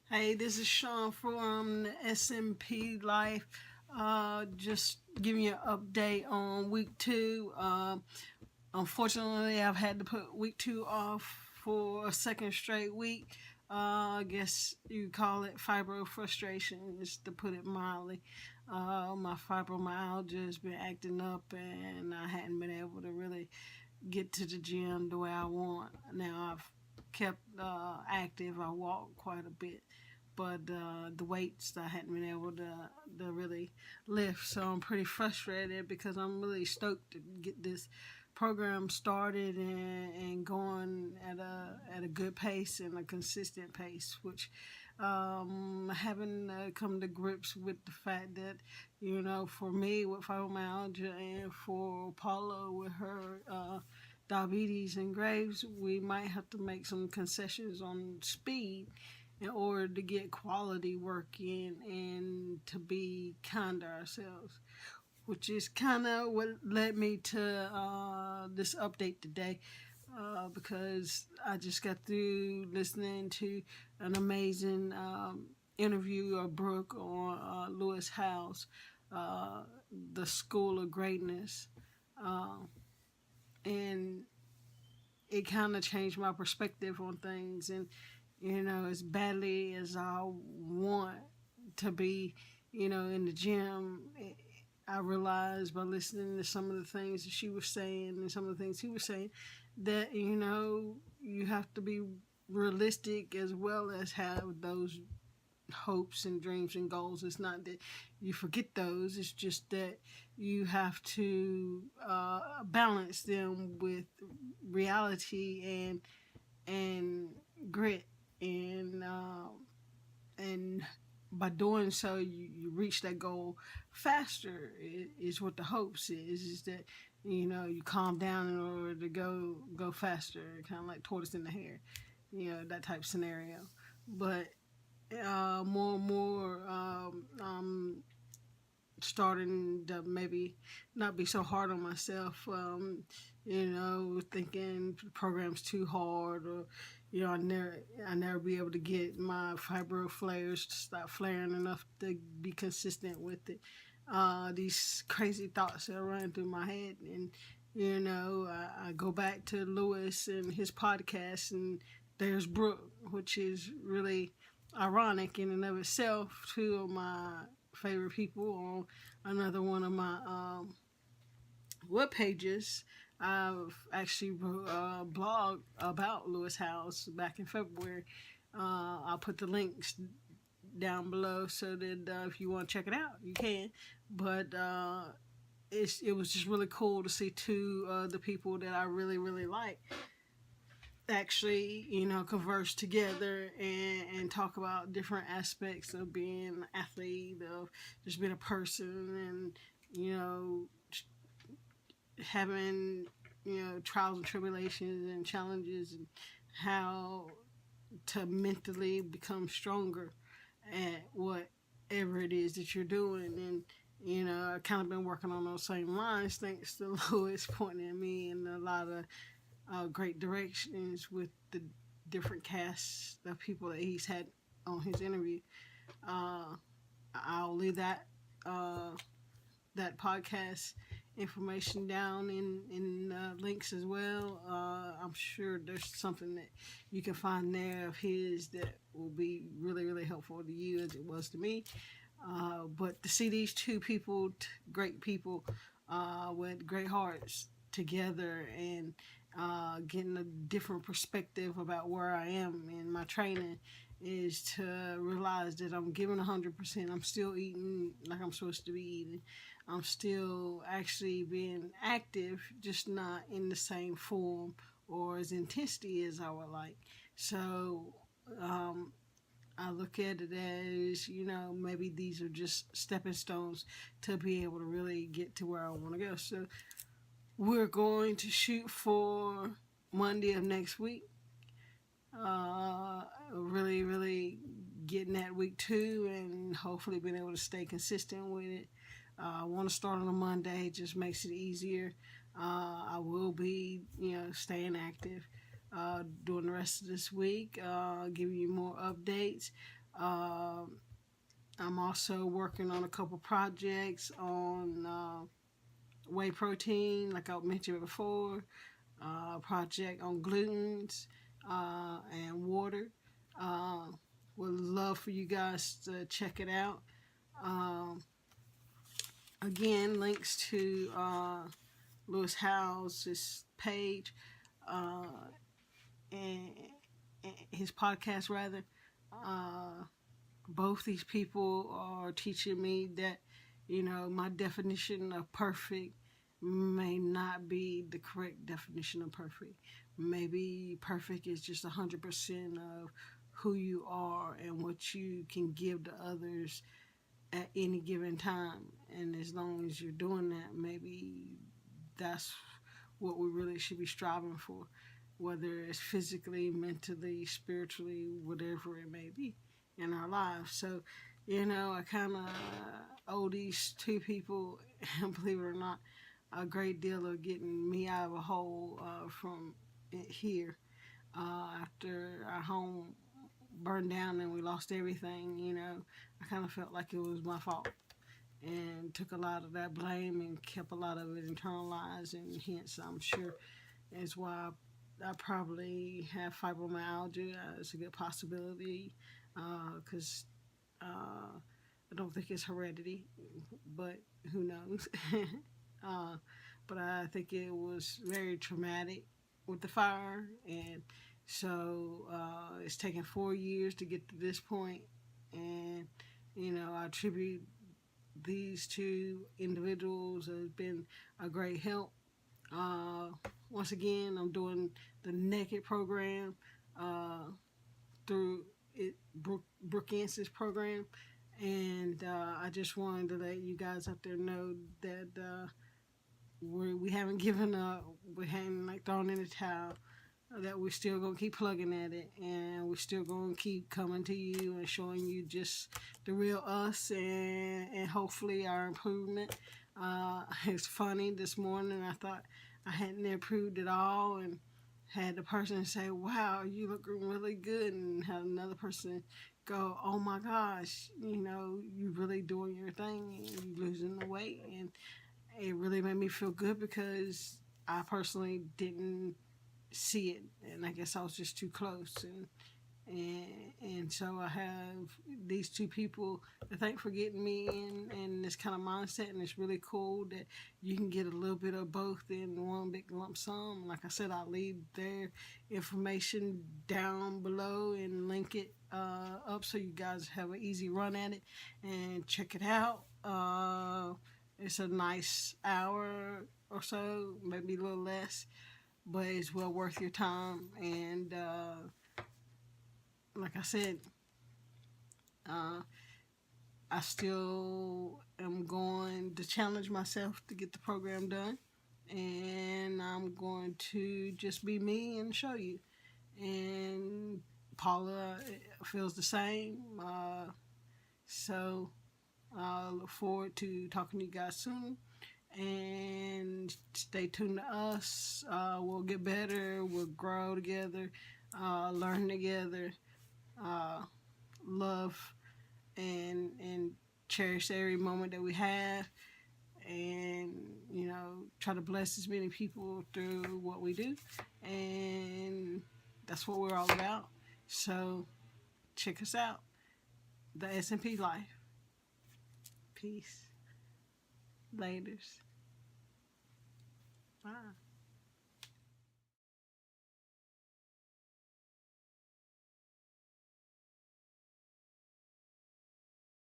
Hey, this is Sean from the SMP Life. Just giving you an update on week two. Unfortunately, I've had to put week two off for a second straight week. I guess you call it fibro frustration, just to put it mildly. My fibromyalgia has been acting up, and I hadn't been able to really get to the gym the way I want. Now I've kept active. I walk quite a bit, but the weights I hadn't been able to really lift. So I'm pretty frustrated because I'm really stoked to get this program started and going at a good pace and a consistent pace, which having come to grips with the fact that, for me with fibromyalgia and for Paula with her diabetes and Graves, we might have to make some concessions on speed in order to get quality work in and to be kind to ourselves, which is kind of what led me to this update today. Because I just got through listening to an amazing interview of Brooke on Lewis House, uh, the School of Greatness, uh, and it kind of changed my perspective on things. And as badly as I want to be, in the gym, I realized by listening to some of the things that she was saying and some of the things he was saying that, you have to be realistic as well as have those hopes and dreams and goals. It's not that you forget those, it's just that you have to balance them with reality and grit, and by doing so you reach that goal faster, is what the hopes is that you calm down in order to go faster, kind of like tortoise in the hare, that type of scenario. But more and more, starting to maybe not be so hard on myself. Thinking the program's too hard, or I never be able to get my fibro flares to stop flaring enough to be consistent with it. These crazy thoughts that are running through my head, and I go back to Lewis and his podcast, and there's Brooke, which is really ironic in and of itself. Two of my favorite people on another one of my web pages. I've actually wrote a blog about Lewis House back in February. I'll put the links down below so that if you want to check it out, you can. But it was just really cool to see two of the people that I really, really like actually, converse together and talk about different aspects of being an athlete, of just being a person, and, having, trials and tribulations and challenges, and how to mentally become stronger at whatever it is that you're doing. And, I kind of been working on those same lines thanks to Lewis pointing at me in a lot of great directions with the different casts of people that he's had on his interview. Uh, I'll leave that podcast information down in links as well. I'm sure there's something that you can find there of his that will be really, really helpful to you as it was to me. But to see these two people, great people, with great hearts together, and getting a different perspective about where I am in my training, is to realize that I'm giving 100%. I'm still eating like I'm supposed to be eating. I'm still actually being active, just not in the same form or as intensity as I would like. So um, I look at it as, maybe these are just stepping stones to be able to really get to where I want to go. So we're going to shoot for Monday of next week. Really, really getting that week two and hopefully being able to stay consistent with it. I want to start on a Monday, it just makes it easier. I will be, staying active during the rest of this week, giving you more updates. I'm also working on a couple projects on whey protein, like I mentioned before. Project on glutens and water. Uh, would love for you guys to check it out. Um, Again, links to Lewis Howes' page uh, and, and his podcast, rather. Uh, both these people are teaching me that, my definition of perfect may not be the correct definition of perfect. Maybe perfect is just 100% of who you are and what you can give to others at any given time. And as long as you're doing that, maybe that's what we really should be striving for, whether it's physically, mentally, spiritually, whatever it may be in our lives. So, I kind of owe these two people, and believe it or not, a great deal of getting me out of a hole from here after our home burned down and we lost everything. I kind of felt like it was my fault and took a lot of that blame and kept a lot of it internalized, and hence I'm sure is why I probably have fibromyalgia. It's a good possibility because I don't think it's heredity, but who knows? uh, but I think it was very traumatic with the fire, and so it's taken 4 years to get to this point, and I attribute these two individuals has been a great help. Once again, I'm doing the Naked program through Brooke Ence's program, and I just wanted to let you guys out there know that we haven't given up. We haven't thrown in the towel. That we're still gonna keep plugging at it, and we're still gonna keep coming to you and showing you just the real us, and hopefully our improvement. It's funny, this morning I thought I hadn't improved at all, and had the person say, "Wow, you look really good," and had another person go, "Oh my gosh, you really doing your thing, and you losing the weight," and it really made me feel good because I personally didn't see it, and I guess I was just too close, and so I have these two people to thank for getting me in this kind of mindset, and it's really cool that you can get a little bit of both in one big lump sum. Like I said, I'll leave their information down below and link it up so you guys have an easy run at it and check it out. It's a nice hour or so, maybe a little less, but it's well worth your time. And like I said, I still am going to challenge myself to get the program done, and I'm going to just be me and show you. And Paula feels the same, so I look forward to talking to you guys soon. And stay tuned to us. We'll get better. We'll grow together, learn together, love and cherish every moment that we have, and try to bless as many people through what we do, and that's what we're all about. So check us out, the S&P Life. Peace. Laters. Bye.